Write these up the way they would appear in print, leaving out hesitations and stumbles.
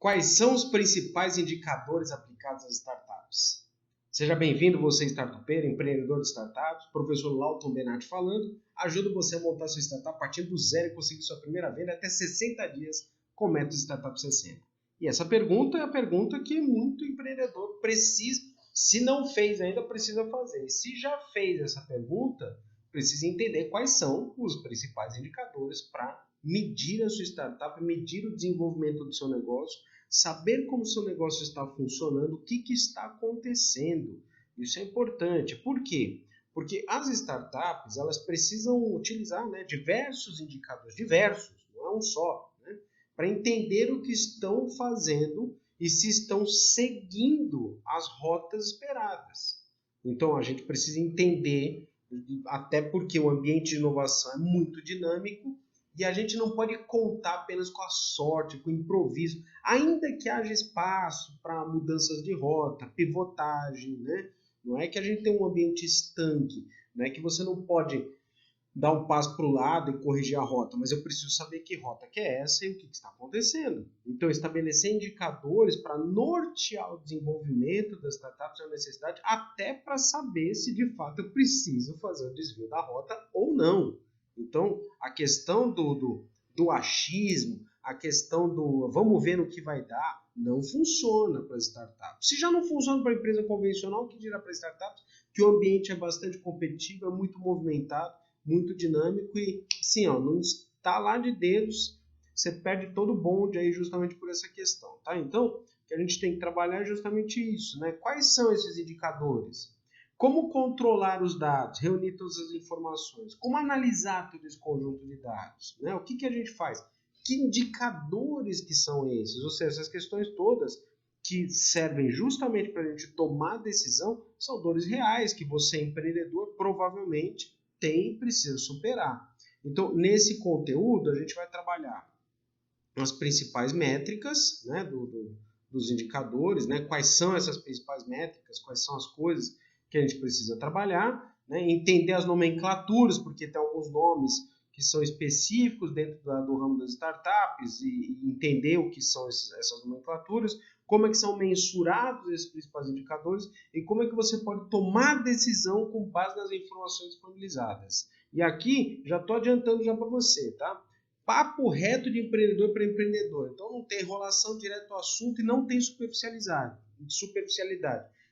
Quais são os principais indicadores aplicados às startups? Seja bem-vindo, você startupeiro, empreendedor de startups, professor Lauton Benatti falando. Ajudo você a montar sua startup a partir do zero e conseguir sua primeira venda até 60 dias com o método Startup 60. E essa pergunta é a pergunta que muito empreendedor precisa, se não fez ainda, precisa fazer. E se já fez essa pergunta, precisa entender quais são os principais indicadores para medir a sua startup, medir o desenvolvimento do seu negócio, saber como o seu negócio está funcionando, o que está acontecendo. Isso é importante. Por quê? Porque as startups elas precisam utilizar diversos indicadores, não é um só, para entender o que estão fazendo e se estão seguindo as rotas esperadas. Então a gente precisa entender, até porque o ambiente de inovação é muito dinâmico, e a gente não pode contar apenas com a sorte, com o improviso, ainda que haja espaço para mudanças de rota, pivotagem, né? Não é que a gente tem um ambiente estanque, não é que você não pode dar um passo para o lado e corrigir a rota, mas eu preciso saber que rota que é essa e o que está acontecendo. Então, estabelecer indicadores para nortear o desenvolvimento das startups é uma necessidade, até para saber se de fato eu preciso fazer o desvio da rota ou não. Então, a questão do achismo, a questão do vamos ver no que vai dar, não funciona para as startups. Se já não funciona para a empresa convencional, o que dirá para as startups? Que o ambiente é bastante competitivo, é muito movimentado, muito dinâmico e, sim, não estalar de dedos, você perde todo o bonde aí justamente por essa questão, tá? Então, o que a gente tem que trabalhar é justamente isso, né? Quais são esses indicadores? Como controlar os dados, reunir todas as informações? Como analisar todo esse conjunto de dados? Né? O que a gente faz? Que indicadores que são esses? Ou seja, essas questões todas que servem justamente para a gente tomar decisão são dores reais que você, empreendedor, provavelmente tem e precisa superar. Então, nesse conteúdo, a gente vai trabalhar as principais métricas, né, dos indicadores, né, quais são essas principais métricas, quais são as coisas que a gente precisa trabalhar, né, entender as nomenclaturas, porque tem alguns nomes que são específicos dentro do ramo das startups e entender o que são essas nomenclaturas, como é que são mensurados esses principais indicadores e como é que você pode tomar decisão com base nas informações disponibilizadas. E aqui, já estou adiantando já para você, tá? Papo reto de empreendedor para empreendedor. Então não tem enrolação direto ao assunto e não tem superficialidade.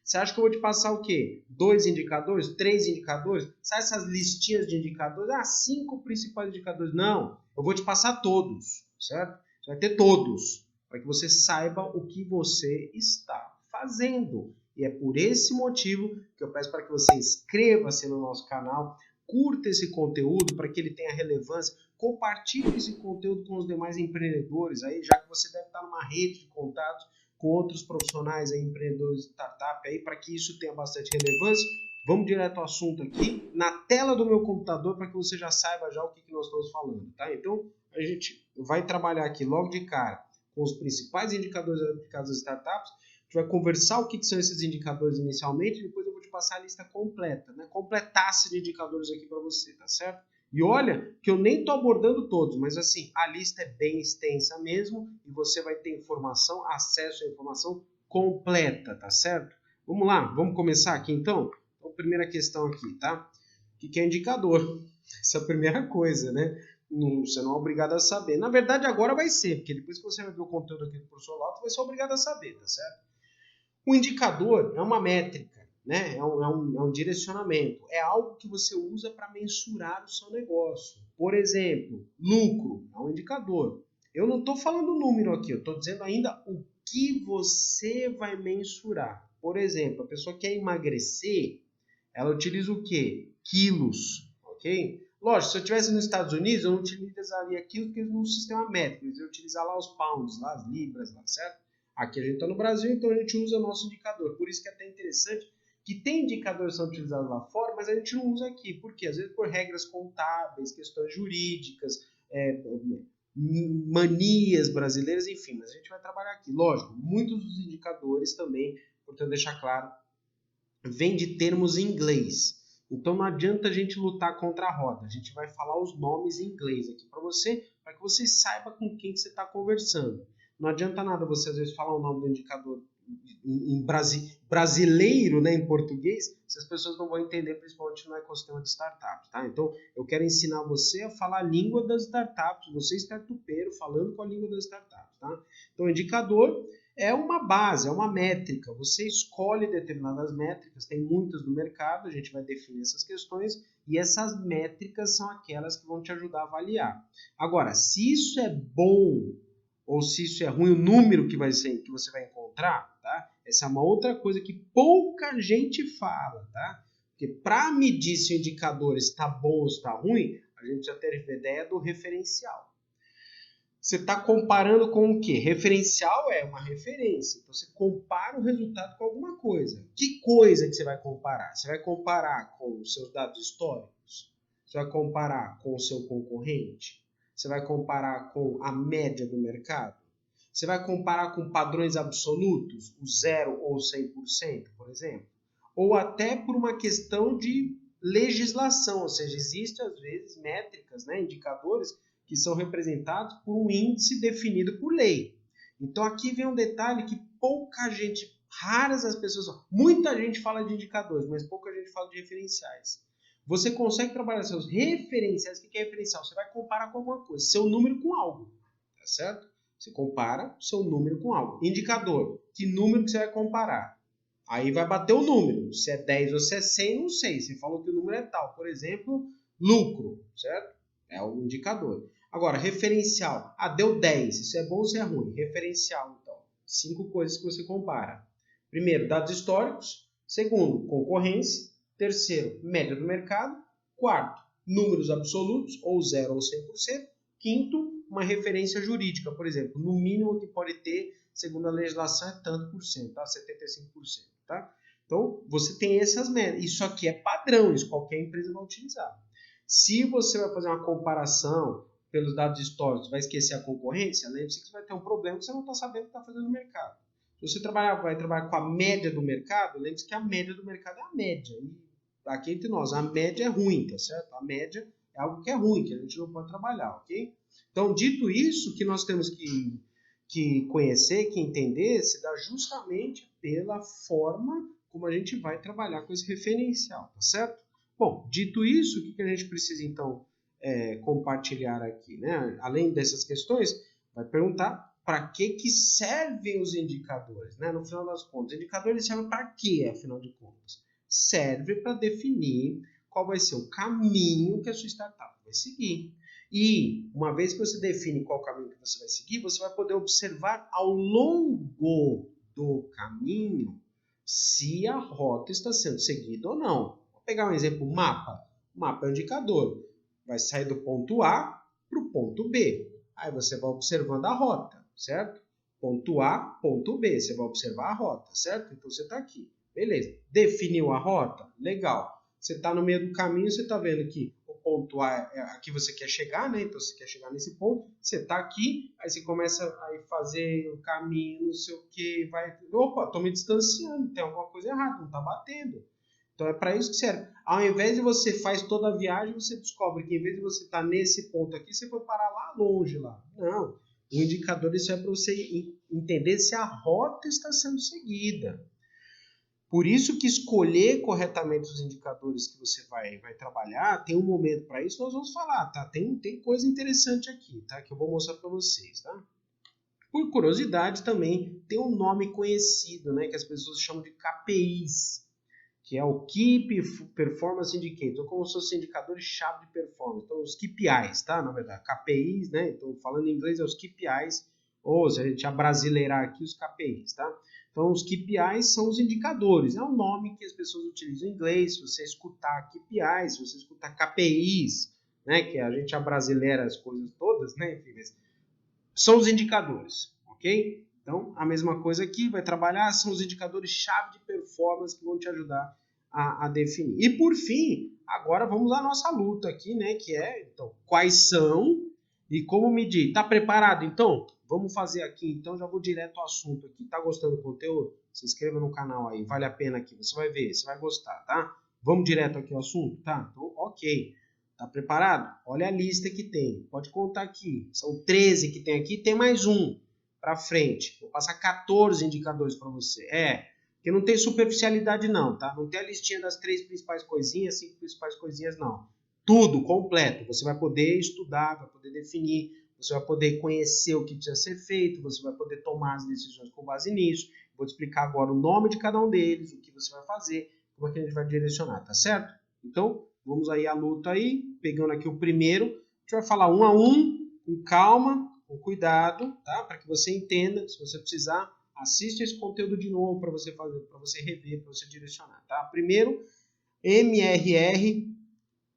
Você acha que eu vou te passar o quê? 2 indicadores? 3 indicadores? Sabe essas listinhas de indicadores? 5 principais indicadores. Não, eu vou te passar todos, certo? Você vai ter todos, para que você saiba o que você está fazendo. E é por esse motivo que eu peço para que você inscreva-se no nosso canal, curta esse conteúdo para que ele tenha relevância, compartilhe esse conteúdo com os demais empreendedores, aí, já que você deve estar numa rede de contatos com outros profissionais, aí, empreendedores de startup, aí, para que isso tenha bastante relevância. Vamos direto ao assunto aqui, na tela do meu computador, para que você já saiba já o que nós estamos falando, tá? Então, a gente vai trabalhar aqui logo de cara com os principais indicadores aplicados às startups. A gente vai conversar o que são esses indicadores inicialmente, e depois eu vou te passar a lista completa, né? Completasse de indicadores aqui para você, tá certo? E olha que eu nem estou abordando todos, mas assim, a lista é bem extensa mesmo e você vai ter informação, acesso à informação completa, tá certo? Vamos lá, vamos começar aqui então? Então, primeira questão aqui, tá? O que é indicador? Essa é a primeira coisa, né? Você não é obrigado a saber. Na verdade, agora vai ser, porque depois que você vai ver o conteúdo aqui do professor Lauto, vai ser obrigado a saber, tá certo? O indicador é uma métrica, né? É um direcionamento. É algo que você usa para mensurar o seu negócio. Por exemplo, lucro é um indicador. Eu não estou falando número aqui, eu estou dizendo ainda o que você vai mensurar. Por exemplo, a pessoa quer emagrecer, ela utiliza o quê? Quilos, ok? Lógico, se eu estivesse nos Estados Unidos, eu não utilizaria quilos, porque eles não sistema métrico, eles iam utilizar lá os pounds, lá as libras, lá, certo? Aqui a gente está no Brasil, então a gente usa o nosso indicador. Por isso que é até interessante que tem indicadores que são utilizados lá fora, mas a gente não usa aqui. Por quê? Às vezes por regras contábeis, questões jurídicas, manias brasileiras, enfim. Mas a gente vai trabalhar aqui. Lógico, muitos dos indicadores também, portanto deixar claro, vem de termos em inglês. Então não adianta a gente lutar contra a roda. A gente vai falar os nomes em inglês aqui para você que você saiba com quem que você está conversando. Não adianta nada você, às vezes, falar o nome do indicador em brasileiro, né, em português, se as pessoas não vão entender, principalmente no ecossistema de startups, tá? Então, eu quero ensinar você a falar a língua das startups, você startupeiro falando com a língua das startups, tá? Então, o indicador é uma base, é uma métrica, você escolhe determinadas métricas, tem muitas no mercado, a gente vai definir essas questões, e essas métricas são aquelas que vão te ajudar a avaliar. Agora, se isso é bom ou se isso é ruim, o número que você vai encontrar, tá? Essa é uma outra coisa que pouca gente fala, tá? Porque para medir se o indicador está bom ou está ruim, a gente já teve a ideia do referencial. Você está comparando com o quê? Referencial é uma referência. Então, você compara o resultado com alguma coisa. Que coisa que você vai comparar? Você vai comparar com os seus dados históricos? Você vai comparar com o seu concorrente? Você vai comparar com a média do mercado? Você vai comparar com padrões absolutos, o 0 ou 100%, por exemplo? Ou até por uma questão de legislação, ou seja, existem às vezes métricas, né, indicadores que são representados por um índice definido por lei. Então aqui vem um detalhe que pouca gente, raras as pessoas, muita gente fala de indicadores, mas pouca gente fala de referenciais. Você consegue trabalhar seus referenciais. O que é referencial? Você vai comparar com alguma coisa, seu número com algo, tá certo? Você compara seu número com algo. Indicador, que número que você vai comparar? Aí vai bater o número, se é 10 ou se é 100, não sei. Você falou que o número é tal, por exemplo, lucro, certo? É o indicador. Agora, referencial. Ah, deu 10. Isso é bom ou isso é ruim? Referencial, então. 5 coisas que você compara. Primeiro, dados históricos. Segundo, concorrência. Terceiro, média do mercado. Quarto, números absolutos, ou 0 ou 100%. Quinto, uma referência jurídica. Por exemplo, no mínimo que pode ter, segundo a legislação, é tanto por cento, tá? 75%, tá? Então, você tem essas médias. Isso aqui é padrão, isso qualquer empresa vai utilizar. Se você vai fazer uma comparação pelos dados históricos, vai esquecer a concorrência, lembre-se que você vai ter um problema que você não está sabendo o que está fazendo no mercado. Se você vai trabalhar com a média do mercado, lembre-se que a média do mercado é a média. E aqui entre nós, a média é ruim, tá certo? A média é algo que é ruim, que a gente não pode trabalhar, ok? Então, dito isso, que nós temos que conhecer, que entender, se dá justamente pela forma como a gente vai trabalhar com esse referencial, tá certo? Bom, dito isso, o que a gente precisa, então, compartilhar aqui, né? Além dessas questões, vai perguntar para que servem os indicadores, né? No final das contas, indicadores servem para quê, afinal de contas? Serve para definir qual vai ser o caminho que a sua startup vai seguir. E, uma vez que você define qual caminho que você vai seguir, você vai poder observar ao longo do caminho se a rota está sendo seguida ou não. Vou pegar um exemplo, mapa. O mapa é um indicador. Vai sair do ponto A para o ponto B. Aí você vai observando a rota, certo? Ponto A, ponto B. Você vai observar a rota, certo? Então você está aqui. Beleza. Definiu a rota? Legal. Você está no meio do caminho, você está vendo que o ponto A é aqui você quer chegar, né? Então você quer chegar nesse ponto. Você está aqui, aí você começa a fazer o caminho, não sei o que, vai. Opa, estou me distanciando, tem alguma coisa errada, não está batendo. Então é para isso que serve. Ao invés de você faz toda a viagem, você descobre que em vez de você estar nesse ponto aqui, você foi parar lá longe lá. Não. O indicador isso é para você entender se a rota está sendo seguida. Por isso que escolher corretamente os indicadores que você vai trabalhar, tem um momento para isso, nós vamos falar, tá? Tem coisa interessante aqui, tá? Que eu vou mostrar para vocês, tá? Por curiosidade também, tem um nome conhecido, né? Que as pessoas chamam de KPIs, que é o Key Performance Indicator, como se fossem indicadores-chave de performance. Então, os KPIs, tá? Na verdade, KPIs, né? Então, falando em inglês, é os KPIs, ou se a gente abrasileirar aqui, os KPIs, tá? Então, os KPIs são os indicadores. É um nome que as pessoas utilizam em inglês. Se você escutar KPIs, se você escutar KPIs, né? Que a gente abrasileira as coisas todas, né? Enfim, são os indicadores, ok? Então, a mesma coisa aqui, vai trabalhar, são os indicadores-chave de performance que vão te ajudar a definir. E, por fim, agora vamos à nossa luta aqui, né? Que é, então, quais são e como medir. Está preparado, então? Vamos fazer aqui, então, já vou direto ao assunto aqui. Tá gostando do conteúdo? Se inscreva no canal aí, vale a pena aqui. Você vai ver, você vai gostar, tá? Vamos direto aqui ao assunto, tá? Então, ok. Tá preparado? Olha a lista que tem. Pode contar aqui. São 13 que tem aqui, tem mais um. para frente. Vou passar 14 indicadores para você. Porque não tem superficialidade não, tá? Não tem a listinha das 3 principais coisinhas, 5 principais coisinhas, não. Tudo completo. Você vai poder estudar, vai poder definir, você vai poder conhecer o que precisa ser feito, você vai poder tomar as decisões com base nisso. Vou te explicar agora o nome de cada um deles, o que você vai fazer, como é que a gente vai direcionar, tá certo? Então, vamos aí à luta aí, pegando aqui o primeiro. A gente vai falar um a um, com calma, com cuidado, tá? Para que você entenda, se você precisar, assiste esse conteúdo de novo para você fazer, para você rever, para você direcionar, tá? Primeiro, MRR,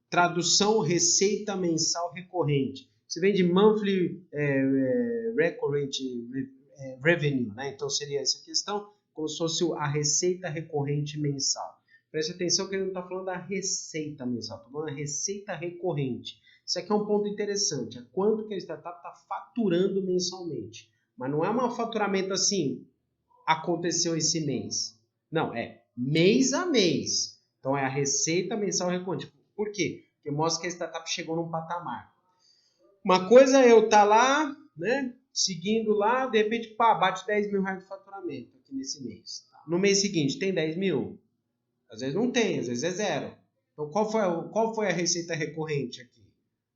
tradução receita mensal recorrente. Você vem de monthly recurrent revenue, né? Então seria essa questão, como se fosse a receita recorrente mensal. Preste atenção que ele não está falando da receita mensal, está falando da receita recorrente. Isso aqui é um ponto interessante, é quanto que a startup está faturando mensalmente. Mas não é um faturamento assim, aconteceu esse mês. Não, é mês a mês. Então é a receita mensal recorrente. Por quê? Porque mostra que a startup chegou num patamar. Uma coisa é eu estar lá, né, seguindo lá, de repente, bate 10 mil reais de faturamento aqui nesse mês. No mês seguinte, tem 10 mil? Às vezes não tem, às vezes é zero. Então, qual foi a receita recorrente aqui?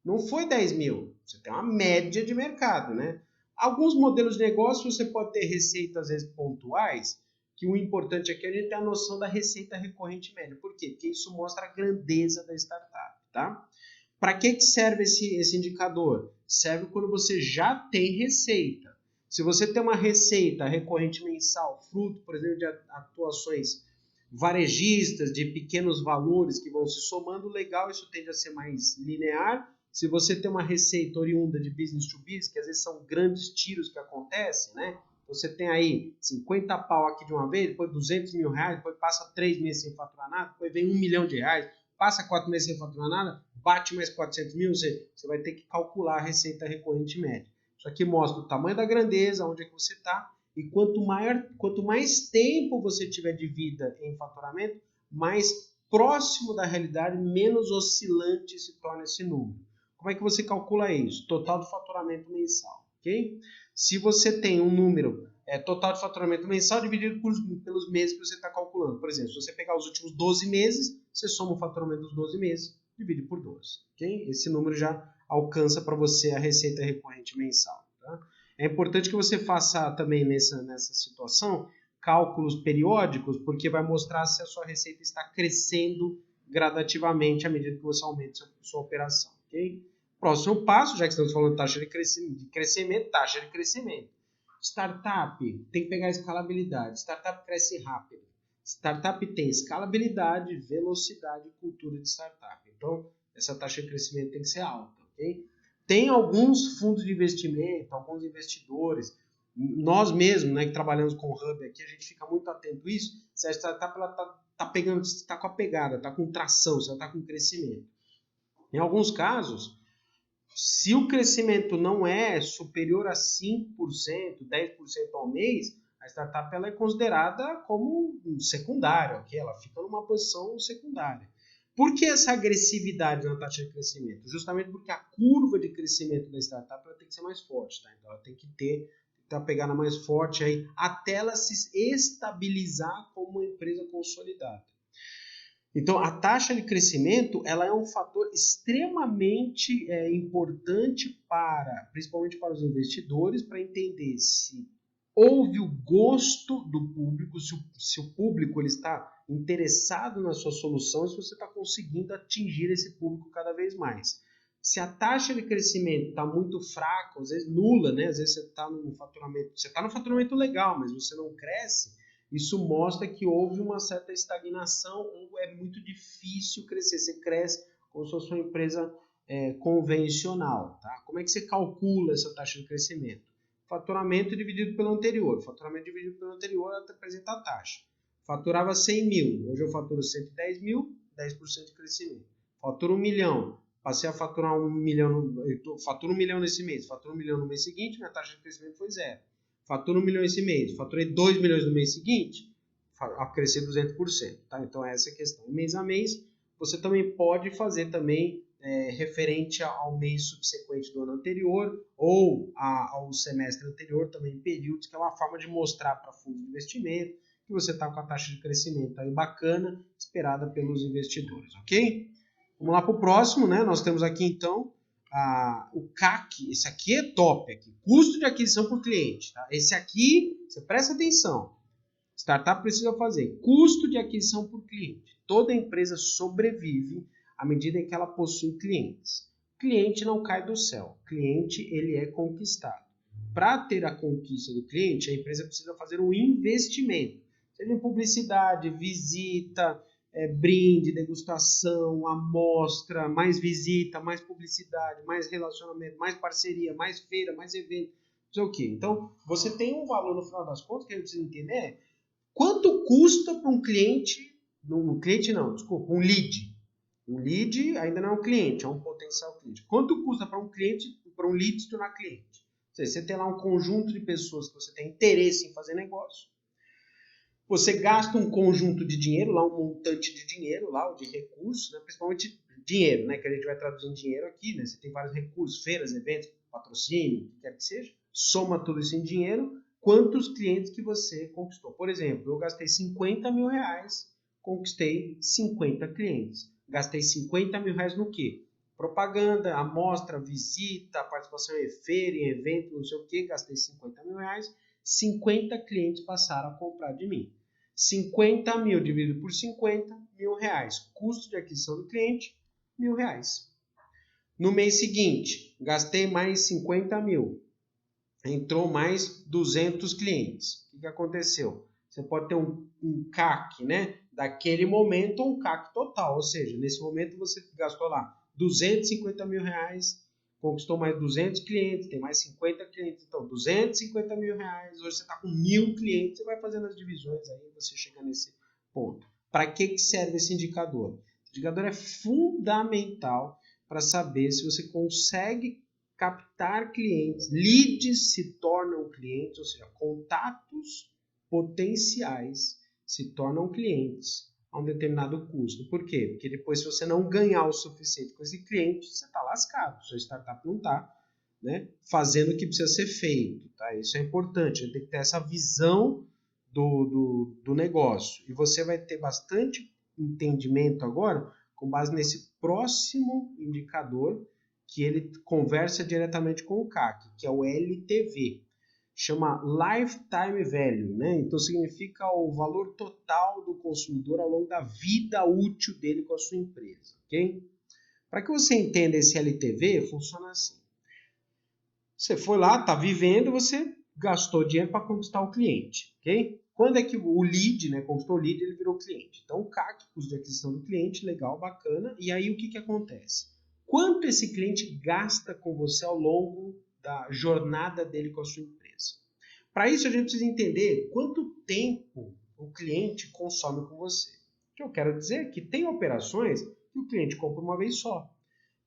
Não foi 10 mil. Você tem uma média de mercado, né? Alguns modelos de negócio você pode ter receitas, às vezes, pontuais, que o importante aqui é a gente ter a noção da receita recorrente média. Por quê? Porque isso mostra a grandeza da startup, tá? Para que serve esse indicador? Serve quando você já tem receita. Se você tem uma receita recorrente mensal, fruto, por exemplo, de atuações varejistas, de pequenos valores que vão se somando, legal, isso tende a ser mais linear. Se você tem uma receita oriunda de business to business, que às vezes são grandes tiros que acontecem, né? Você tem aí 50 pau aqui de uma vez, depois 200 mil reais, depois passa 3 meses sem faturar nada, depois vem 1 milhão de reais, passa 4 meses sem faturar nada, bate mais 400 mil, você vai ter que calcular a receita recorrente média. Isso aqui mostra o tamanho da grandeza, onde é que você está, e quanto mais tempo você tiver de vida em faturamento, mais próximo da realidade, menos oscilante se torna esse número. Como é que você calcula isso? Total do faturamento mensal, ok? Se você tem um número total de faturamento mensal dividido pelos meses que você está calculando. Por exemplo, se você pegar os últimos 12 meses, você soma o faturamento dos 12 meses, divide por 12, ok? Esse número já alcança para você a receita recorrente mensal, tá? É importante que você faça também nessa situação cálculos periódicos, porque vai mostrar se a sua receita está crescendo gradativamente à medida que você aumenta a sua operação, ok? Próximo passo, já que estamos falando de taxa de crescimento. Startup tem que pegar a escalabilidade. Startup cresce rápido. Startup tem escalabilidade, velocidade e cultura de startup. Então, essa taxa de crescimento tem que ser alta, ok? Tem alguns fundos de investimento, alguns investidores, nós mesmos, né, que trabalhamos com o Hub aqui, a gente fica muito atento a isso, se a startup está com a pegada, está com tração, se ela está com crescimento. Em alguns casos, se o crescimento não é superior a 5%, 10% ao mês, a startup ela é considerada como secundária, okay? Ela fica numa posição secundária. Por que essa agressividade na taxa de crescimento? Justamente porque a curva de crescimento da startup ela tem que ser mais forte, tá? Então ela tem que ter a pegada mais forte aí, até ela se estabilizar como uma empresa consolidada. Então, a taxa de crescimento ela é um fator extremamente importante principalmente para os investidores, para entender se houve o gosto do público, se o público ele está interessado na sua solução, se você está conseguindo atingir esse público cada vez mais. Se a taxa de crescimento está muito fraca, às vezes nula, né? Às vezes você está no faturamento legal, mas você não cresce, isso mostra que houve uma certa estagnação ou é muito difícil crescer. Você cresce como se fosse uma empresa convencional. Tá? Como é que você calcula essa taxa de crescimento? Faturamento dividido pelo anterior. Faturamento dividido pelo anterior apresenta a taxa. Faturava 100 mil, hoje eu faturo 110 mil, 10% de crescimento. Faturo 1 milhão, passei a faturar 1 milhão, faturo 1 milhão nesse mês, faturo 1 milhão no mês seguinte, minha taxa de crescimento foi zero. Faturo 1 milhão esse mês, faturei 2 milhões no mês seguinte, a crescer 200%. Tá? Então, essa é a questão. Mês a mês, você também pode fazer também referente ao mês subsequente do ano anterior ou ao semestre anterior, também em períodos, que é uma forma de mostrar para fundos de investimento que você está com a taxa de crescimento aí bacana, esperada pelos investidores, ok? Vamos lá para o próximo, né? Nós temos aqui então o CAC, esse aqui é top, aqui, custo de aquisição por cliente. Tá? Esse aqui, você presta atenção, startup precisa fazer custo de aquisição por cliente. Toda empresa sobrevive à medida em que ela possui clientes. Cliente não cai do céu, cliente ele é conquistado. Para ter a conquista do cliente, a empresa precisa fazer um investimento, seja em publicidade, visita, brinde, degustação, amostra, mais visita, mais publicidade, mais relacionamento, mais parceria, mais feira, mais evento, não sei o quê. Então, você tem um valor no final das contas que a gente precisa entender quanto custa para um cliente, um lead. Um lead ainda não é um cliente, é um potencial cliente. Quanto custa para um lead se tornar cliente? Ou seja, você tem lá um conjunto de pessoas que você tem interesse em fazer negócio. Você gasta um conjunto de dinheiro, lá um montante de dinheiro, lá, ou de recursos, né? Principalmente dinheiro, né? Que a gente vai traduzir em dinheiro aqui, né? Você tem vários recursos, feiras, eventos, patrocínio, o que quer que seja. Soma tudo isso em dinheiro, quantos clientes que você conquistou. Por exemplo, eu gastei 50 mil reais, conquistei 50 clientes. Gastei 50 mil reais no quê? Propaganda, amostra, visita, participação em feira, em evento, não sei o quê. Gastei 50 mil reais, 50 clientes passaram a comprar de mim. 50 mil dividido por 50, R$1.000. Custo de aquisição do cliente, R$1.000. No mês seguinte, gastei mais 50 mil. Entrou mais 200 clientes. O que aconteceu? Você pode ter um CAC, né? Daquele momento, um CAC total. Ou seja, nesse momento você gastou lá 250 mil reais, conquistou mais 200 clientes, tem mais 50 clientes. Então, 250 mil reais. Hoje você está com 1.000 clientes. Você vai fazendo as divisões aí, você chega nesse ponto. Para que serve esse indicador? Esse indicador é fundamental para saber se você consegue captar clientes. Leads se tornam clientes, ou seja, contatos potenciais se tornam clientes a um determinado custo. Por quê? Porque depois, se você não ganhar o suficiente com esse cliente, você está lascado. Sua startup não está, né, fazendo o que precisa ser feito. Tá? Isso é importante. A gente tem que ter essa visão do negócio. E você vai ter bastante entendimento agora com base nesse próximo indicador que ele conversa diretamente com o CAC, que é o LTV. Chama Lifetime Value, né? Então significa o valor total do consumidor ao longo da vida útil dele com a sua empresa, ok? Para que você entenda esse LTV, funciona assim. Você foi lá, está vivendo, você gastou dinheiro para conquistar o cliente, ok? Quando é que o lead, né, conquistou o lead, ele virou cliente. Então, o CAC, custo de aquisição do cliente, legal, bacana. E aí, o que acontece? Quanto esse cliente gasta com você ao longo da jornada dele com a sua empresa? Para isso, a gente precisa entender quanto tempo o cliente consome com você. O que eu quero dizer é que tem operações que o cliente compra uma vez só.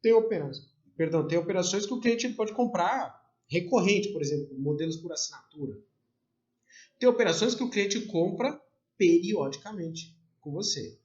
Tem operações que o cliente pode comprar recorrente, por exemplo, modelos por assinatura. Tem operações que o cliente compra periodicamente com você.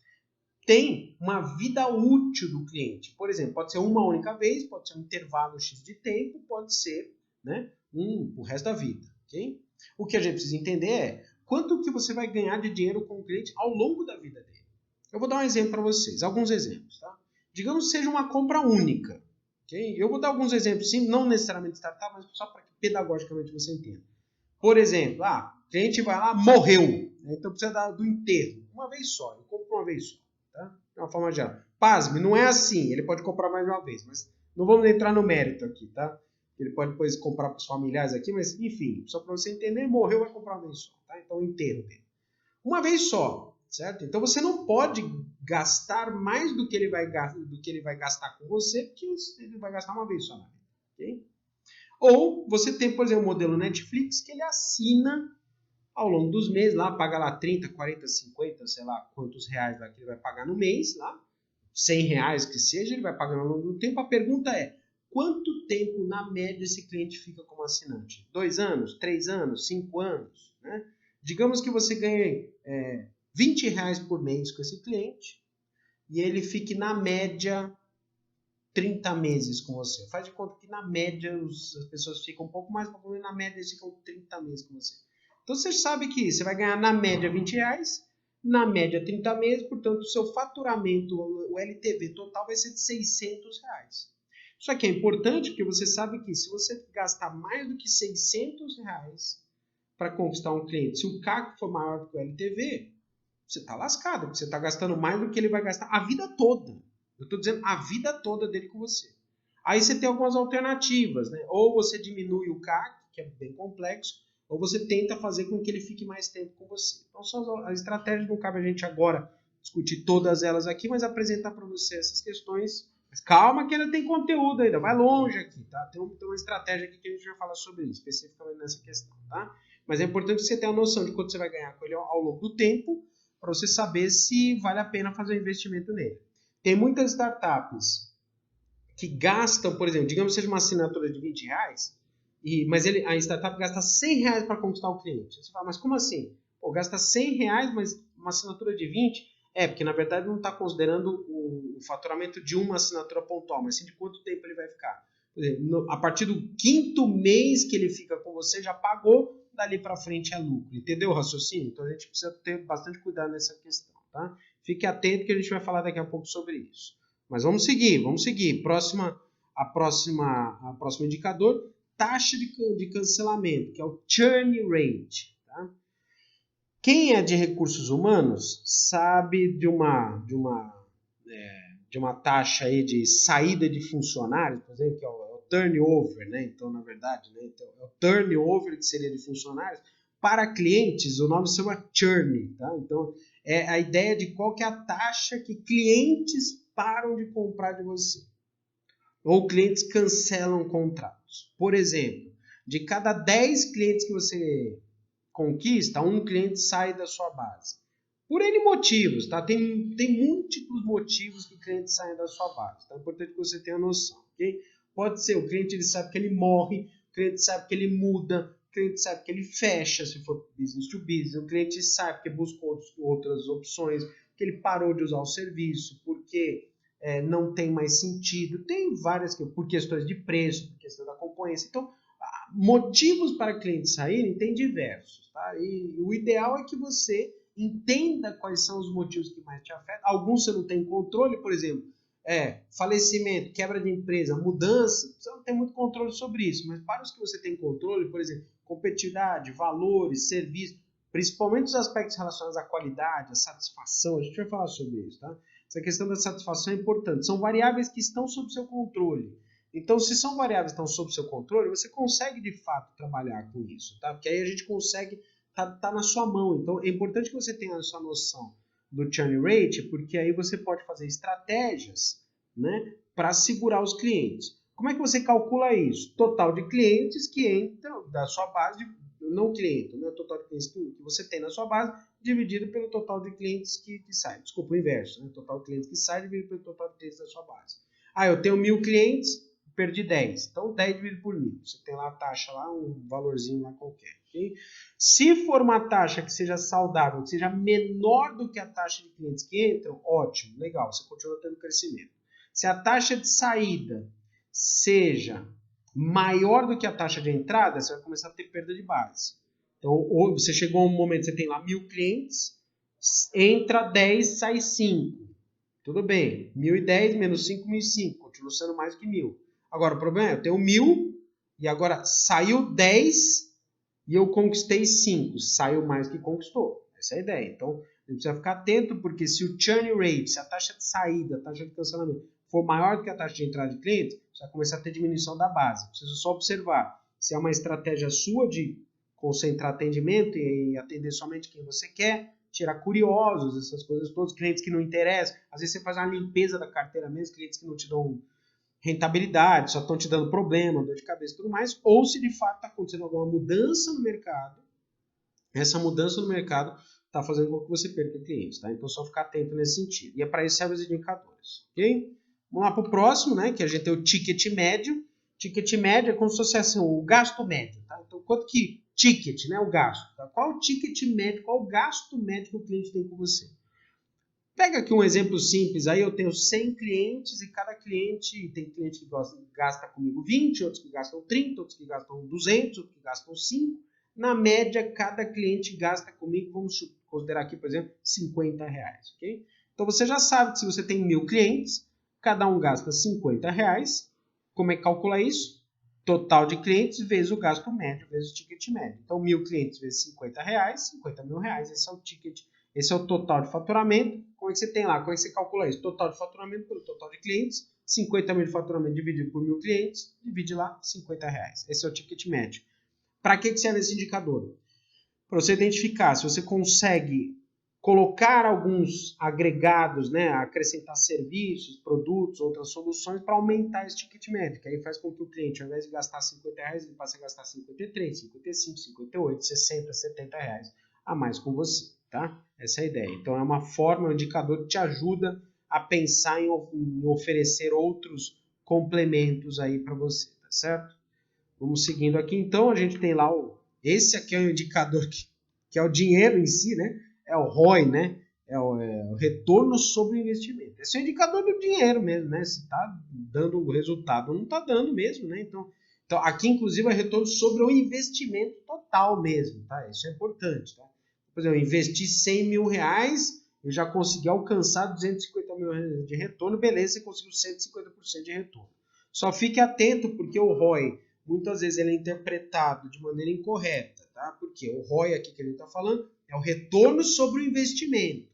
Tem uma vida útil do cliente. Por exemplo, pode ser uma única vez, pode ser um intervalo X de tempo, pode ser, né, o resto da vida. Okay? O que a gente precisa entender é quanto que você vai ganhar de dinheiro com o cliente ao longo da vida dele. Eu vou dar um exemplo para vocês, alguns exemplos. Tá? Digamos que seja uma compra única. Okay? Eu vou dar alguns exemplos, sim, não necessariamente startup, mas só para que pedagogicamente você entenda. Por exemplo, o cliente vai lá, morreu, né? Então precisa do enterro. Uma vez só, eu compro uma vez só. Tá? De uma forma geral. Pasme, não é assim, ele pode comprar mais uma vez, mas não vamos entrar no mérito aqui, tá? Ele pode depois comprar para os familiares aqui, mas enfim, só para você entender, morreu, vai comprar uma vez só, tá? Então, o enterro dele. Uma vez só, certo? Então, você não pode gastar mais do que ele vai gastar com você, porque ele vai gastar uma vez só na vida, ok? Ou você tem, por exemplo, o modelo Netflix, que ele assina ao longo dos meses, lá paga lá 30, 40, 50, sei lá quantos reais lá que ele vai pagar no mês, lá, 100 reais que seja, ele vai pagando ao longo do tempo. A pergunta é, quanto tempo, na média, esse cliente fica como assinante? 2 anos? 3 anos? 5 anos? Né? Digamos que você ganhe 20 reais por mês com esse cliente e ele fique, na média, 30 meses com você. Faz de conta que na média as pessoas ficam um pouco mais, porque na média eles ficam 30 meses com você. Então você sabe que você vai ganhar na média R$20, na média 30 meses, portanto o seu faturamento, o LTV total vai ser de R$600. Isso aqui é importante porque você sabe que se você gastar mais do que R$600 para conquistar um cliente, se o CAC for maior do que o LTV, você está lascado, porque você está gastando mais do que ele vai gastar a vida toda. Eu estou dizendo a vida toda dele com você. Aí você tem algumas alternativas, né? Ou você diminui o CAC, que é bem complexo, ou você tenta fazer com que ele fique mais tempo com você. Então, são as estratégias, não cabe a gente agora discutir todas elas aqui, mas apresentar para você essas questões. Mas calma que ainda tem conteúdo ainda, vai longe aqui, tá? Tem uma estratégia aqui que a gente vai falar sobre isso, especificamente nessa questão, tá? Mas é importante que você tenha a noção de quanto você vai ganhar com ele ao longo do tempo, para você saber se vale a pena fazer um investimento nele. Tem muitas startups que gastam, por exemplo, digamos que seja uma assinatura de R$20, mas a startup gasta R$100 para conquistar o cliente. Você fala, mas como assim? Pô, gasta R$100, mas uma assinatura de 20? Porque na verdade não está considerando o faturamento de uma assinatura pontual, mas sim de quanto tempo ele vai ficar. Por exemplo, a partir do 5º mês que ele fica com você, já pagou, dali para frente é lucro. Entendeu o raciocínio? Então a gente precisa ter bastante cuidado nessa questão, tá? Fique atento que a gente vai falar daqui a pouco sobre isso. Mas vamos seguir. A próxima indicador, taxa de cancelamento, que é o churn rate. Tá? Quem é de recursos humanos sabe de uma taxa aí de saída de funcionários, por exemplo, que é o turnover, né? Então, na verdade, né? Então, é o turnover que seria de funcionários. Para clientes, o nome se chama churn, tá? Então, é a ideia de qual que é a taxa que clientes param de comprar de você. Ou clientes cancelam contratos. Por exemplo, de cada 10 clientes que você conquista, um cliente sai da sua base. Por N motivos, tá? Tem múltiplos motivos que clientes saem da sua base. Então é importante que você tenha noção, ok? Pode ser, o cliente ele sabe que ele morre, o cliente sabe que ele muda, o cliente sabe que ele fecha, se for business to business, o cliente sabe que buscou outras opções, que ele parou de usar o serviço, porque não tem mais sentido. Tem várias, por questões de preço, por questão da concorrência. Então, motivos para clientes saírem tem diversos, tá? E o ideal é que você entenda quais são os motivos que mais te afetam. Alguns você não tem controle, por exemplo, falecimento, quebra de empresa, mudança, você não tem muito controle sobre isso, mas para os que você tem controle, por exemplo, competitividade, valores, serviço, principalmente os aspectos relacionados à qualidade, à satisfação, a gente vai falar sobre isso, tá? Essa questão da satisfação é importante. São variáveis que estão sob seu controle. Então, se são variáveis que estão sob seu controle, você consegue, de fato, trabalhar com isso, tá? Porque aí a gente consegue, tá na sua mão. Então, é importante que você tenha a sua noção do churn rate, porque aí você pode fazer estratégias, né, para segurar os clientes. Como é que você calcula isso? Total de clientes que entram da sua base, não cliente, né? Total de clientes que você tem na sua base, dividido pelo total de clientes que saem. Desculpa, o inverso, né? Total de clientes que saem dividido pelo total de clientes da sua base. Eu tenho 1.000 clientes, perdi 10. Então, 10 dividido por 1.000. Você tem lá a taxa, lá, um valorzinho lá qualquer. Okay? Se for uma taxa que seja saudável, que seja menor do que a taxa de clientes que entram, ótimo, legal, você continua tendo crescimento. Se a taxa de saída seja maior do que a taxa de entrada, você vai começar a ter perda de base. Então, ou você chegou a um momento, você tem lá 1.000 clientes, entra 10, sai 5. Tudo bem, 1.010 menos 5, 1.005, continua sendo mais do que 1.000. Agora, o problema é, eu tenho 1.000 e agora saiu 10 e eu conquistei 5. Saiu mais que conquistou. Essa é a ideia. Então, a gente precisa ficar atento, porque se o churn rate, se a taxa de saída, a taxa de cancelamento for maior do que a taxa de entrada de cliente, você vai começar a ter diminuição da base. Precisa só observar se é uma estratégia sua de concentrar atendimento e atender somente quem você quer, tirar curiosos, essas coisas todas, clientes que não interessam. Às vezes você faz uma limpeza da carteira mesmo, clientes que não te dão rentabilidade, só estão te dando problema, dor de cabeça e tudo mais, ou se de fato está acontecendo alguma mudança no mercado, essa mudança no mercado está fazendo com que você perca clientes, tá? Então, só ficar atento nesse sentido. E é para isso que servem os indicadores, ok? Vamos lá para o próximo, né? Que a gente tem o ticket médio. Ticket médio é como se fosse assim, o gasto médio, tá? Então, quanto que ticket, né? O gasto. Tá? Qual o ticket médio, qual o gasto médio que o cliente tem com você? Pega aqui um exemplo simples, aí eu tenho 100 clientes e cada cliente, tem cliente que gasta comigo 20, outros que gastam 30, outros que gastam 200, outros que gastam 5. Na média, cada cliente gasta comigo, vamos considerar aqui, por exemplo, R$50, ok? Então você já sabe que se você tem 1.000 clientes, cada um gasta R$50. Como é que calcula isso? Total de clientes vezes o gasto médio vezes o ticket médio. Então, 1.000 clientes vezes R$50, R$50 mil, esse é o ticket. Esse é o total de faturamento. Como é que você tem lá? Como é que você calcula isso? Total de faturamento pelo total de clientes. 50 mil de faturamento dividido por 1.000 clientes. Divide lá R$50. Esse é o ticket médio. Para que serve esse indicador? Para você identificar se você consegue colocar alguns agregados, né, acrescentar serviços, produtos, outras soluções para aumentar esse ticket médio, que aí faz com que o cliente, ao invés de gastar R$50, ele passe a gastar 53, 55, 58, 60, R$70 a mais com você, tá? Essa é a ideia. Então é uma forma, um indicador que te ajuda a pensar em oferecer outros complementos aí para você, tá certo? Vamos seguindo aqui, então a gente tem lá esse aqui é o indicador que é o dinheiro em si, né? É o ROI, né? É o retorno sobre o investimento. Esse é o indicador do dinheiro mesmo, né? Se está dando o resultado ou não está dando mesmo, né? Então, aqui, inclusive, é retorno sobre o investimento total mesmo, tá? Isso é importante, tá? Por exemplo, eu investi 100 mil reais, eu já consegui alcançar 250 mil reais de retorno, beleza, você conseguiu 150% de retorno. Só fique atento, porque o ROI, muitas vezes, ele é interpretado de maneira incorreta, tá? Porque o ROI aqui que ele está falando é o retorno sobre o investimento.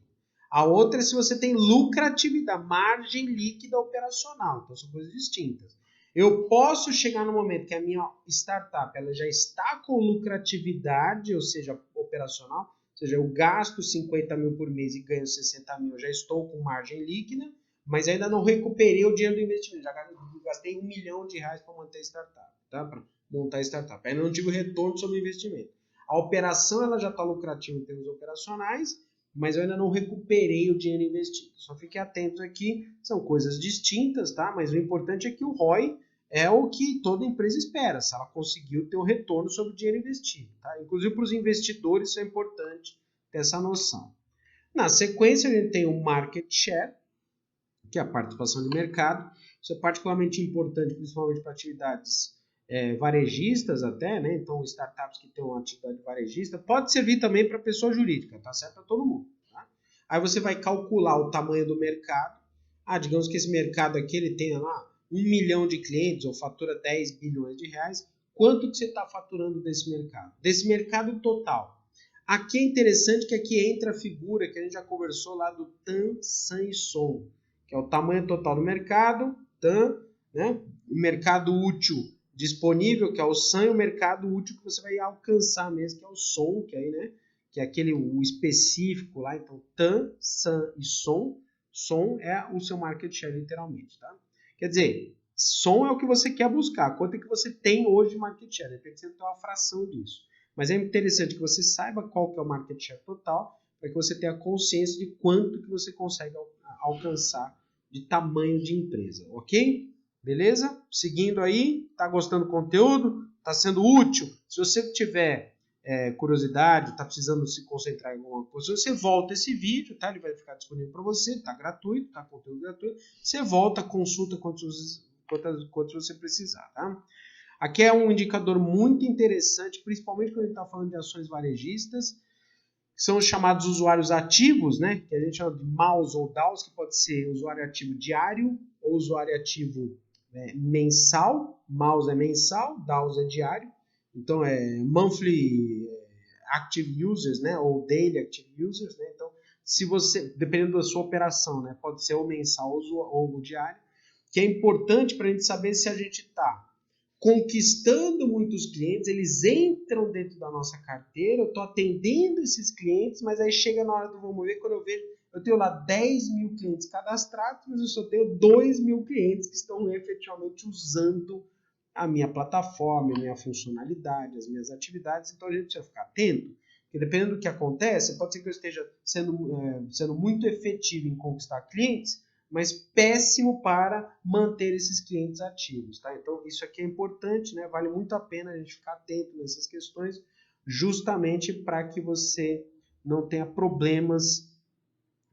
A outra é se você tem lucratividade, margem líquida operacional. Então, são coisas distintas. Eu posso chegar no momento que a minha startup ela já está com lucratividade, ou seja, operacional, ou seja, eu gasto 50 mil por mês e ganho 60 mil, eu já estou com margem líquida, mas ainda não recuperei o dinheiro do investimento. Já gastei R$1 milhão para manter a startup, tá? Para montar a startup. Ainda não tive retorno sobre o investimento. A operação ela já está lucrativa em termos operacionais, mas eu ainda não recuperei o dinheiro investido. Só fique atento aqui, são coisas distintas, tá? Mas o importante é que o ROI é o que toda empresa espera, se ela conseguiu ter o retorno sobre o dinheiro investido, tá? Inclusive para os investidores isso é importante ter essa noção. Na sequência a gente tem o market share, que é a participação de mercado. Isso é particularmente importante, principalmente para atividades varejistas até, né? Então, startups que têm uma atividade varejista, pode servir também para pessoa jurídica, tá certo? Para todo mundo. Tá? Aí você vai calcular o tamanho do mercado. Digamos que esse mercado aqui ele tenha lá 1 milhão de clientes ou fatura 10 bilhões de reais. Quanto que você está faturando desse mercado? Desse mercado total. Aqui é interessante que aqui entra a figura que a gente já conversou lá do TAM, SAM e SOM, que é o tamanho total do mercado, TAM, né? O mercado útil disponível, que é o SAM, e o mercado útil que você vai alcançar mesmo, que é o SOM, que aí, né? Que é aquele o específico lá, então TAM, SAM e SOM. SOM é o seu market share, literalmente, tá? Quer dizer, SOM é o que você quer buscar, quanto é que você tem hoje de market share, depende de ter uma fração disso. Mas é interessante que você saiba qual que é o market share total, para que você tenha consciência de quanto que você consegue alcançar de tamanho de empresa, ok? Beleza? Seguindo aí, tá gostando do conteúdo? Tá sendo útil? Se você tiver curiosidade, está precisando se concentrar em alguma coisa, você volta esse vídeo, tá? Ele vai ficar disponível para você, tá gratuito, tá conteúdo gratuito. Você volta, consulta quantos você precisar, tá? Aqui é um indicador muito interessante, principalmente quando a gente está falando de ações varejistas, que são os chamados usuários ativos, né? Que a gente chama de MAUs ou DAUs, que pode ser usuário ativo diário ou usuário ativo mensal. MAUs é mensal, DAUs é diário. Então, é Monthly Active Users, né? Ou Daily Active Users, né? Então, se você, dependendo da sua operação, né? Pode ser ou mensal ou diário, que é importante para a gente saber se a gente está conquistando muitos clientes, eles entram dentro da nossa carteira, eu estou atendendo esses clientes, mas aí chega na hora do vamos ver, quando eu vejo, eu tenho lá 10 mil clientes cadastrados, mas eu só tenho 2 mil clientes que estão efetivamente usando a minha plataforma, a minha funcionalidade, as minhas atividades, então a gente precisa ficar atento, porque dependendo do que acontece, pode ser que eu esteja sendo muito efetivo em conquistar clientes, mas péssimo para manter esses clientes ativos, tá? Então, isso aqui é importante, né? Vale muito a pena a gente ficar atento nessas questões, justamente para que você não tenha problemas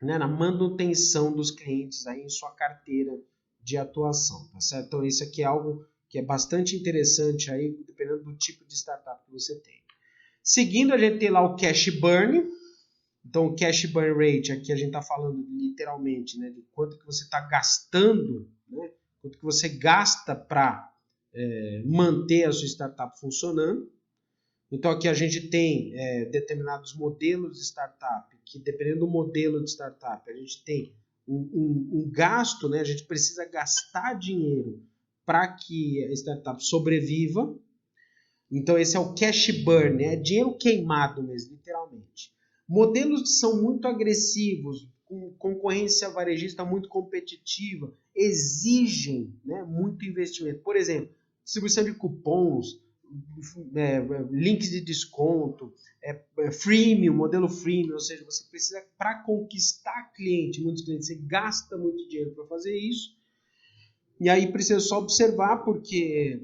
né, na manutenção dos clientes aí em sua carteira de atuação, tá certo? Então isso aqui é algo que é bastante interessante aí, dependendo do tipo de startup que você tem. Seguindo, a gente tem lá o cash burn. Então, o cash burn rate, aqui a gente está falando literalmente, né, de quanto que você está gastando, né, quanto que você gasta para manter a sua startup funcionando. Então, aqui a gente tem determinados modelos de startup, que dependendo do modelo de startup, a gente tem um gasto, né, a gente precisa gastar dinheiro para que a startup sobreviva. Então, esse é o cash burn, né, é dinheiro queimado mesmo, literalmente. Modelos que são muito agressivos, com concorrência varejista muito competitiva, exigem, né, muito investimento. Por exemplo, distribuição de cupons, links de desconto, freemium, modelo freemium, ou seja, você precisa, para conquistar cliente, muitos clientes, você gasta muito dinheiro para fazer isso. E aí precisa só observar, porque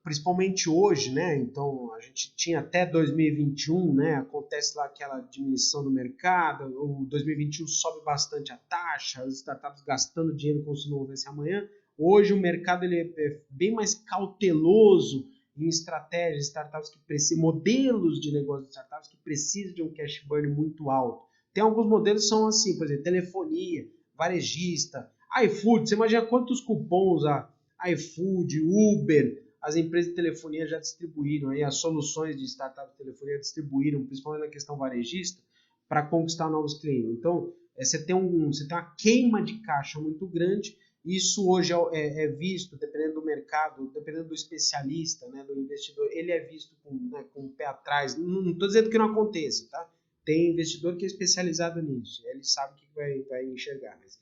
principalmente hoje, né? Então a gente tinha até 2021, né? Acontece lá aquela diminuição do mercado, o 2021 sobe bastante a taxa, as startups gastando dinheiro como se não houvesse amanhã. Hoje o mercado ele é bem mais cauteloso em estratégias, startups que precisam, modelos de negócio de startups que precisam de um cash burn muito alto. Tem alguns modelos que são assim, por exemplo, telefonia, varejista, iFood. Você imagina quantos cupons a iFood, Uber, as empresas de telefonia já distribuíram, aí as soluções de startup de telefonia distribuíram, principalmente na questão varejista, para conquistar novos clientes. Então, você tem uma queima de caixa muito grande. Isso hoje é visto, dependendo do mercado, dependendo do especialista, né, do investidor, ele é visto com o pé atrás. Não estou dizendo que não aconteça, tá? Tem investidor que é especializado nisso, ele sabe o que vai enxergar, mas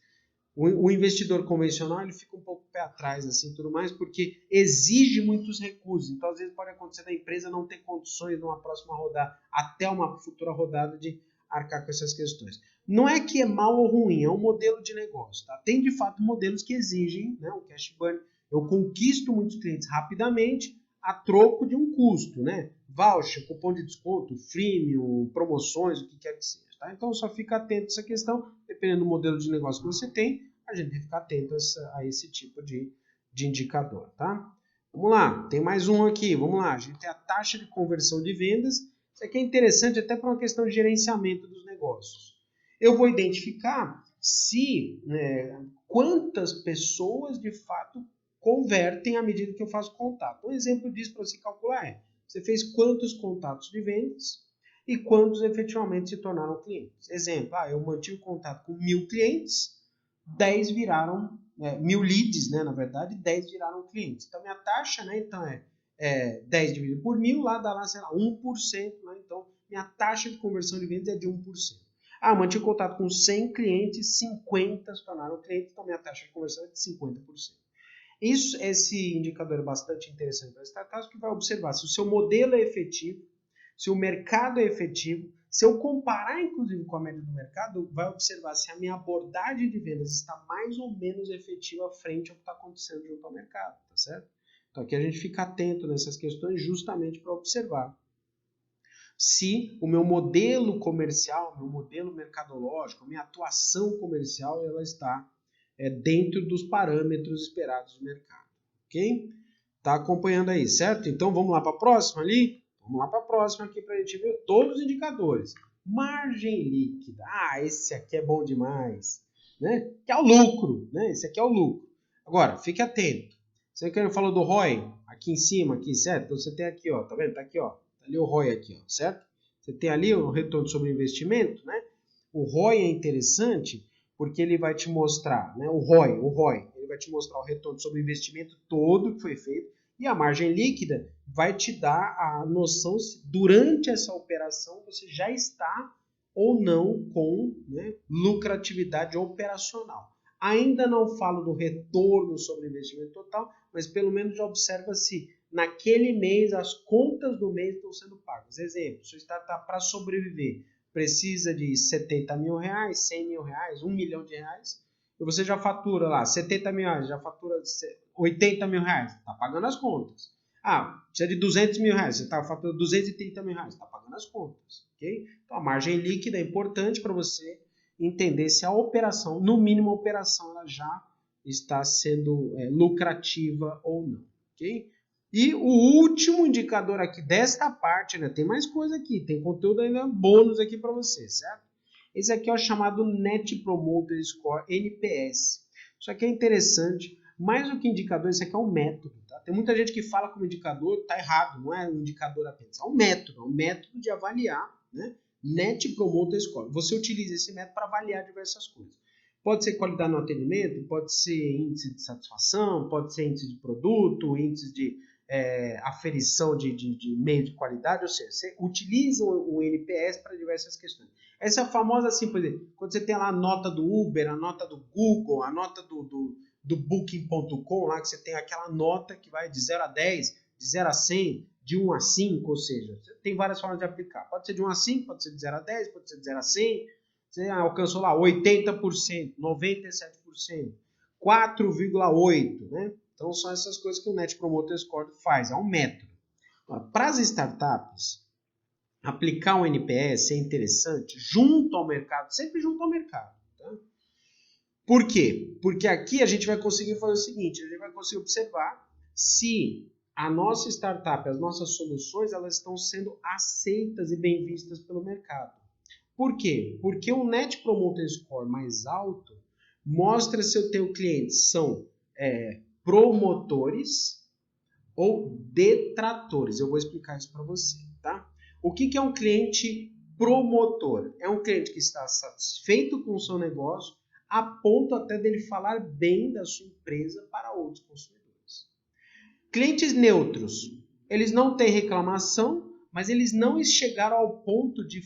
o investidor convencional ele fica um pouco pé atrás, assim, tudo mais, porque exige muitos recursos. Então, às vezes, pode acontecer da empresa não ter condições numa próxima rodada, até uma futura rodada, de arcar com essas questões. Não é que é mal ou ruim, é um modelo de negócio. Tá? Tem, de fato, modelos que exigem, né, um cash burn. Eu conquisto muitos clientes rapidamente a troco de um custo, né? Voucher, cupom de desconto, freemium, promoções, o que quer que seja. Tá? Então, só fica atento a essa questão, dependendo do modelo de negócio que você tem, a gente tem que ficar atento a esse tipo de indicador, tá? Vamos lá, tem mais um aqui, vamos lá. A gente tem a taxa de conversão de vendas. Isso aqui é interessante até para uma questão de gerenciamento dos negócios. Eu vou identificar quantas pessoas de fato convertem à medida que eu faço contato. Um exemplo disso para você calcular é, você fez quantos contatos de vendas e quantos efetivamente se tornaram clientes. Exemplo, eu mantive contato com 1.000 clientes, 10 viraram, 1.000 leads, né, na verdade, 10 viraram clientes. Então, minha taxa, né, então 10 dividido por 1.000, lá dá lá, sei lá, 1%, né, então minha taxa de conversão de vendas é de 1%. Mantive contato com 100 clientes, 50 se tornaram clientes, então minha taxa de conversão é de 50%. Esse indicador é bastante interessante para startups, que vai observar se o seu modelo é efetivo, se o mercado é efetivo. Se eu comparar, inclusive, com a média do mercado, vai observar se a minha abordagem de vendas está mais ou menos efetiva frente ao que está acontecendo junto ao mercado, tá certo? Então, aqui a gente fica atento nessas questões justamente para observar se o meu modelo comercial, meu modelo mercadológico, a minha atuação comercial, ela está dentro dos parâmetros esperados do mercado, ok? Tá acompanhando aí, certo? Então, vamos lá para a próxima ali? Vamos lá para a próxima aqui para a gente ver todos os indicadores. Margem líquida. Esse aqui é bom demais. Né? Que é o lucro. Né? Esse aqui é o lucro. Agora, fique atento. Você que falou do ROI? Aqui em cima, aqui, certo? Então, você tem aqui, ó, tá vendo? Tá aqui, ó. Tá ali o ROI aqui, ó, certo? Você tem ali o retorno sobre investimento, né? O ROI é interessante porque ele vai te mostrar, né? O ROI, ele vai te mostrar o retorno sobre o investimento todo que foi feito. E a margem líquida vai te dar a noção se durante essa operação você já está ou não com, né, lucratividade operacional. Ainda não falo do retorno sobre o investimento total, mas pelo menos já observa se naquele mês as contas do mês estão sendo pagas. Exemplo, sua startup para sobreviver precisa de 70 mil reais, 100 mil reais, 1 milhão de reais, e você já fatura lá 70 mil reais, já fatura 80 mil reais, está pagando as contas. Precisa de 200 mil reais, você está faturando 230 mil reais, está pagando as contas. Okay? Então, a margem líquida é importante para você entender se a operação, no mínimo a operação, ela já está sendo lucrativa ou não, ok? E o último indicador aqui desta parte, né, tem mais coisa aqui, tem conteúdo ainda bônus aqui para você, certo? Esse aqui é o chamado Net Promoter Score, NPS. Isso aqui é interessante, mais do que indicador, isso aqui é um método, tá? Tem muita gente que fala como indicador, tá errado, não é um indicador apenas, é um método de avaliar, né? Net Promoter Score. Você utiliza esse método para avaliar diversas coisas. Pode ser qualidade no atendimento, pode ser índice de satisfação, pode ser índice de produto, índice de aferição de meio de qualidade, ou seja, você utiliza o NPS para diversas questões. Essa famosa, assim, por exemplo, quando você tem lá a nota do Uber, a nota do Google, a nota do Booking.com, lá que você tem aquela nota que vai de 0 a 10, de 0 a 100, de 1 a 5, ou seja, você tem várias formas de aplicar. Pode ser de 1 a 5, pode ser de 0 a 10, pode ser de 0 a 100, você alcançou lá 80%, 97%, 4,8%, né? Então, são essas coisas que o Net Promoter Score faz, é um método. Para as startups, aplicar um NPS é interessante junto ao mercado, sempre junto ao mercado. Tá? Por quê? Porque aqui a gente vai conseguir fazer o seguinte, a gente vai conseguir observar se a nossa startup, as nossas soluções, elas estão sendo aceitas e bem vistas pelo mercado. Por quê? Porque um Net Promoter Score mais alto mostra se o teu cliente são promotores ou detratores. Eu vou explicar isso para você, tá? O que é um cliente promotor? É um cliente que está satisfeito com o seu negócio a ponto até dele falar bem da sua empresa para outros consumidores. Clientes neutros, eles não têm reclamação, mas eles não chegaram ao ponto de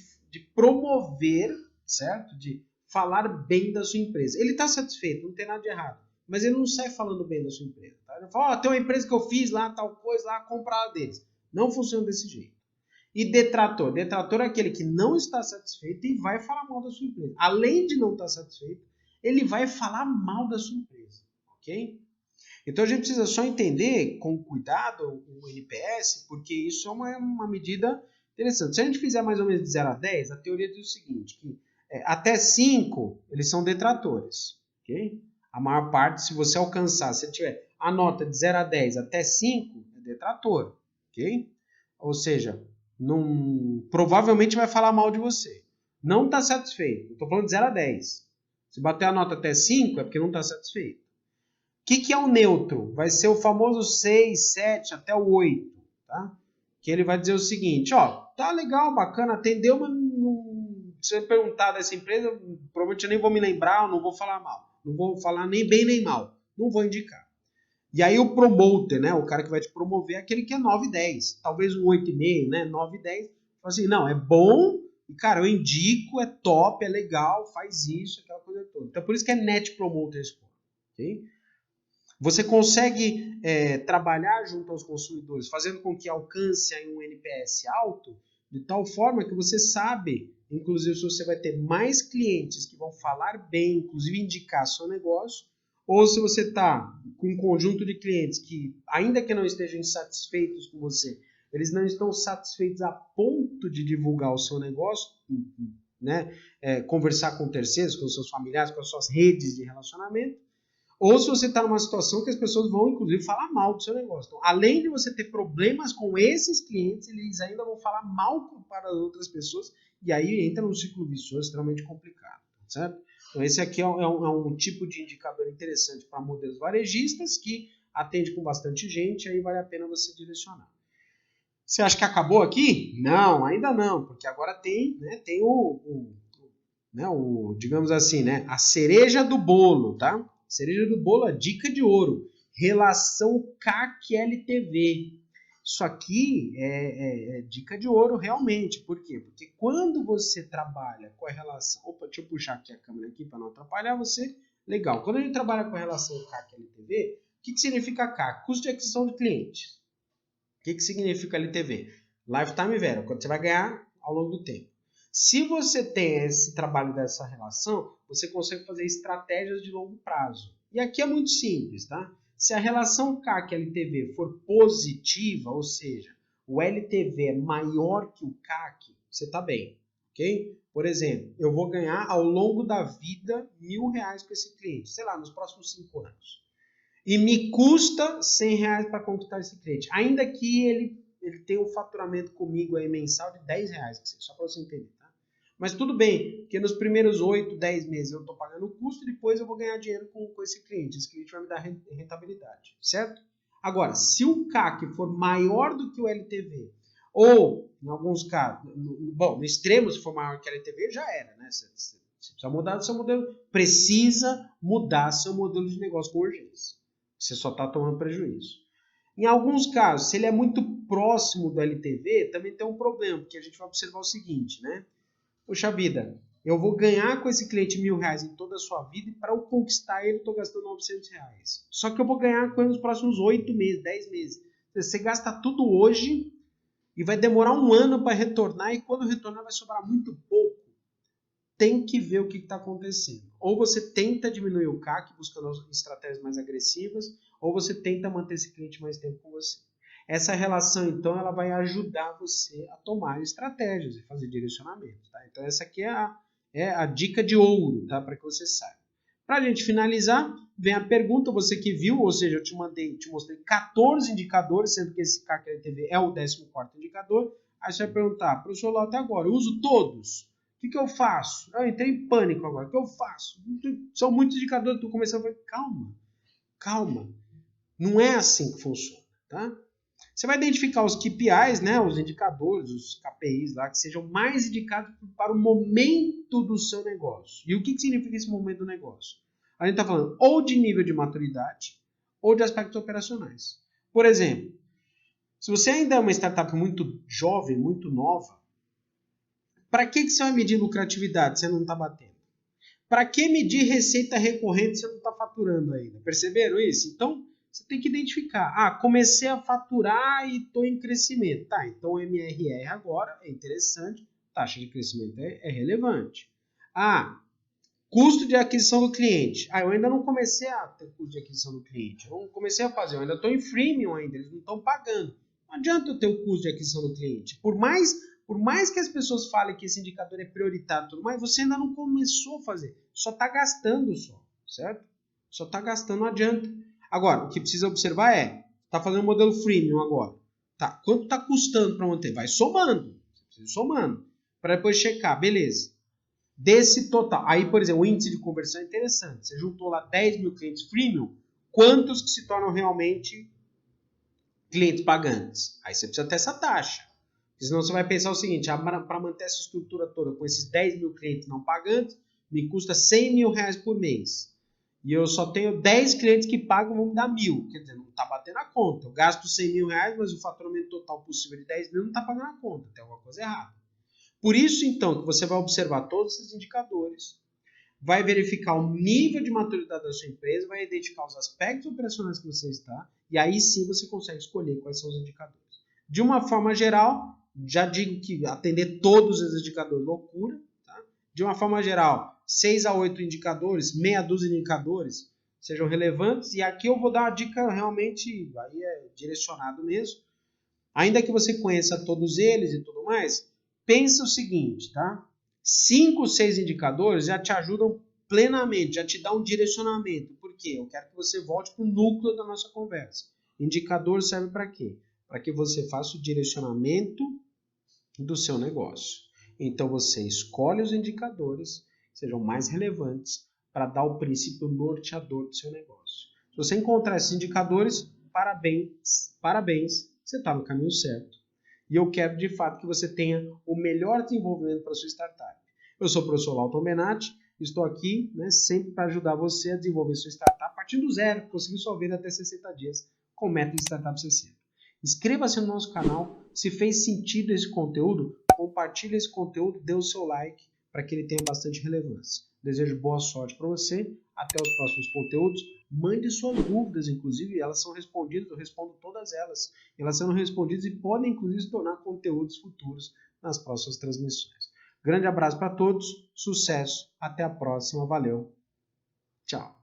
promover, certo? De falar bem da sua empresa. Ele está satisfeito, não tem nada de errado. Mas ele não sai falando bem da sua empresa. Tá? Ele fala, tem uma empresa que eu fiz lá, tal coisa, lá, comprar deles. Não funciona desse jeito. E detrator? Detrator é aquele que não está satisfeito e vai falar mal da sua empresa. Além de não estar satisfeito, ele vai falar mal da sua empresa. Ok? Então a gente precisa só entender com cuidado o NPS, porque isso é uma medida interessante. Se a gente fizer mais ou menos de 0 a 10, a teoria diz o seguinte, que até 5 eles são detratores. Ok? A maior parte, se você alcançar, se tiver a nota de 0 a 10 até 5, é detrator. Ok? Ou seja, provavelmente vai falar mal de você. Não está satisfeito. Estou falando de 0 a 10. Se bater a nota até 5, é porque não está satisfeito. O que é o neutro? Vai ser o famoso 6, 7, até o 8. Tá? Que ele vai dizer o seguinte, ó, tá legal, bacana, atendeu, mas se eu perguntar dessa empresa, provavelmente eu nem vou me lembrar, eu não vou falar mal. Não vou falar nem bem nem mal. Não vou indicar. E aí o promoter, né, o cara que vai te promover, é aquele que é 9 e 10. Talvez um 8,5, né, 9 e 10. Fala assim, não, é bom, e cara, eu indico, é top, é legal, faz isso, aquela coisa toda. Então por isso que é Net Promoter Score. Ok? Você consegue trabalhar junto aos consumidores, fazendo com que alcance aí um NPS alto, de tal forma que você sabe, inclusive, se você vai ter mais clientes que vão falar bem, inclusive indicar seu negócio, ou se você está com um conjunto de clientes que, ainda que não estejam insatisfeitos com você, eles não estão satisfeitos a ponto de divulgar o seu negócio, né? Conversar com terceiros, com os seus familiares, com as suas redes de relacionamento, ou se você está numa situação que as pessoas vão, inclusive, falar mal do seu negócio. Então, além de você ter problemas com esses clientes, eles ainda vão falar mal para outras pessoas, e aí entra num ciclo vicioso extremamente complicado, certo? Então, esse aqui é um tipo de indicador interessante para modelos varejistas, que atende com bastante gente, aí vale a pena você direcionar. Você acha que acabou aqui? Não, ainda não, porque agora tem digamos assim, né, a cereja do bolo, tá? Cereja do bolo, a dica de ouro. Relação CAC-LTV. Isso aqui é dica de ouro realmente. Por quê? Porque quando você trabalha com a relação... Opa, deixa eu puxar aqui a câmera aqui para não atrapalhar você. Legal. Quando a gente trabalha com a relação CAC-LTV, o que significa CAC? Custo de aquisição de clientes. O que significa LTV? Lifetime Value, quanto você vai ganhar ao longo do tempo. Se você tem esse trabalho dessa relação, você consegue fazer estratégias de longo prazo. E aqui é muito simples, tá? Se a relação CAC-LTV for positiva, ou seja, o LTV é maior que o CAC, você está bem, ok? ok? Por exemplo, eu vou ganhar ao longo da vida R$1.000 com esse cliente, sei lá, nos próximos 5 anos. E me custa R$100 para conquistar esse cliente, ainda que ele tenha um faturamento comigo aí mensal de R$10, só para você entender, tá? Mas tudo bem, porque nos primeiros 8, 10 meses eu estou pagando o custo e depois eu vou ganhar dinheiro com esse cliente. Esse cliente vai me dar rentabilidade, certo? Agora, se o CAC for maior do que o LTV, ou, em alguns casos, no extremo, se for maior que o LTV, já era, né? Você precisa mudar o seu modelo, precisa mudar seu modelo de negócio com urgência. Você só está tomando prejuízo. Em alguns casos, se ele é muito próximo do LTV, também tem um problema, porque a gente vai observar o seguinte, né? Poxa vida, eu vou ganhar com esse cliente R$1.000 em toda a sua vida e para eu conquistar ele eu estou gastando R$900. Só que eu vou ganhar com ele nos próximos 8 meses, 10 meses. Você gasta tudo hoje e vai demorar um ano para retornar e quando retornar vai sobrar muito pouco. Tem que ver o que está acontecendo. Ou você tenta diminuir o CAC buscando estratégias mais agressivas, ou você tenta manter esse cliente mais tempo com você. Essa relação, então, ela vai ajudar você a tomar estratégias e fazer direcionamento. Tá? Então, essa aqui é a dica de ouro, tá? Para que você saiba. Para a gente finalizar, vem a pergunta, você que viu, ou seja, eu te mostrei 14 indicadores, sendo que esse CAC LTV é o 14º indicador. Aí você vai perguntar, professor Lau, até agora, eu uso todos? O que eu faço? Eu entrei em pânico agora. O que eu faço? São muitos indicadores. Estou começando a falar, calma. Não é assim que funciona, tá? Você vai identificar os KPIs, né, os indicadores, os KPIs lá, que sejam mais indicados para o momento do seu negócio. E o que significa esse momento do negócio? A gente está falando ou de nível de maturidade ou de aspectos operacionais. Por exemplo, se você ainda é uma startup muito jovem, muito nova, para que você vai medir lucratividade se você não está batendo? Para que medir receita recorrente se você não está faturando ainda? Perceberam isso? Então, você tem que identificar. Comecei a faturar e estou em crescimento. Tá, então o MRR agora é interessante. Taxa de crescimento é relevante. Custo de aquisição do cliente. Eu ainda não comecei a ter custo de aquisição do cliente. Eu não comecei a fazer. Eu ainda estou em freemium ainda. Eles não estão pagando. Não adianta eu ter o custo de aquisição do cliente. Por mais que as pessoas falem que esse indicador é prioritário e tudo mais, você ainda não começou a fazer. Só está gastando só, certo? Só está gastando, não adianta. Agora, o que precisa observar está fazendo um modelo freemium agora. Tá, quanto está custando para manter? Vai somando. Você precisa ir somando. Para depois checar, beleza. Desse total, aí, por exemplo, o índice de conversão é interessante. Você juntou lá 10 mil clientes freemium, quantos que se tornam realmente clientes pagantes? Aí você precisa ter essa taxa. Senão você vai pensar o seguinte, para manter essa estrutura toda com esses 10 mil clientes não pagantes, me custa R$100.000 por mês. E eu só tenho 10 clientes que pagam, vão me dar 1.000. Quer dizer, não está batendo a conta. Eu gasto R$100.000, mas o faturamento total possível de 10 mil não está pagando a conta. Tem alguma coisa errada. Por isso, então, que você vai observar todos esses indicadores, vai verificar o nível de maturidade da sua empresa, vai identificar os aspectos operacionais que você está, e aí sim você consegue escolher quais são os indicadores. De uma forma geral, já digo que atender todos os indicadores é loucura. Tá? De uma forma geral, 6 a 8 indicadores, meia dúzia de indicadores, sejam relevantes. E aqui eu vou dar uma dica realmente, aí é direcionado mesmo. Ainda que você conheça todos eles e tudo mais, pensa o seguinte, tá? 5, 6 indicadores já te ajudam plenamente, já te dá um direcionamento. Por quê? Eu quero que você volte para o núcleo da nossa conversa. Indicador serve para quê? Para que você faça o direcionamento do seu negócio. Então você escolhe os indicadores que sejam mais relevantes para dar o princípio norteador do seu negócio. Se você encontrar esses indicadores, parabéns, você está no caminho certo. E eu quero de fato que você tenha o melhor desenvolvimento para a sua startup. Eu sou o professor Lauton Benatti, estou aqui sempre para ajudar você a desenvolver sua startup a partir do zero, conseguir sua venda até 60 dias com o método Startup 60. Inscreva-se no nosso canal. Se fez sentido esse conteúdo, compartilhe esse conteúdo, dê o seu like para que ele tenha bastante relevância. Desejo boa sorte para você. Até os próximos conteúdos. Mande suas dúvidas, inclusive, elas são respondidas, eu respondo todas elas. Elas serão respondidas e podem, inclusive, se tornar conteúdos futuros nas próximas transmissões. Grande abraço para todos, sucesso, até a próxima, valeu, tchau.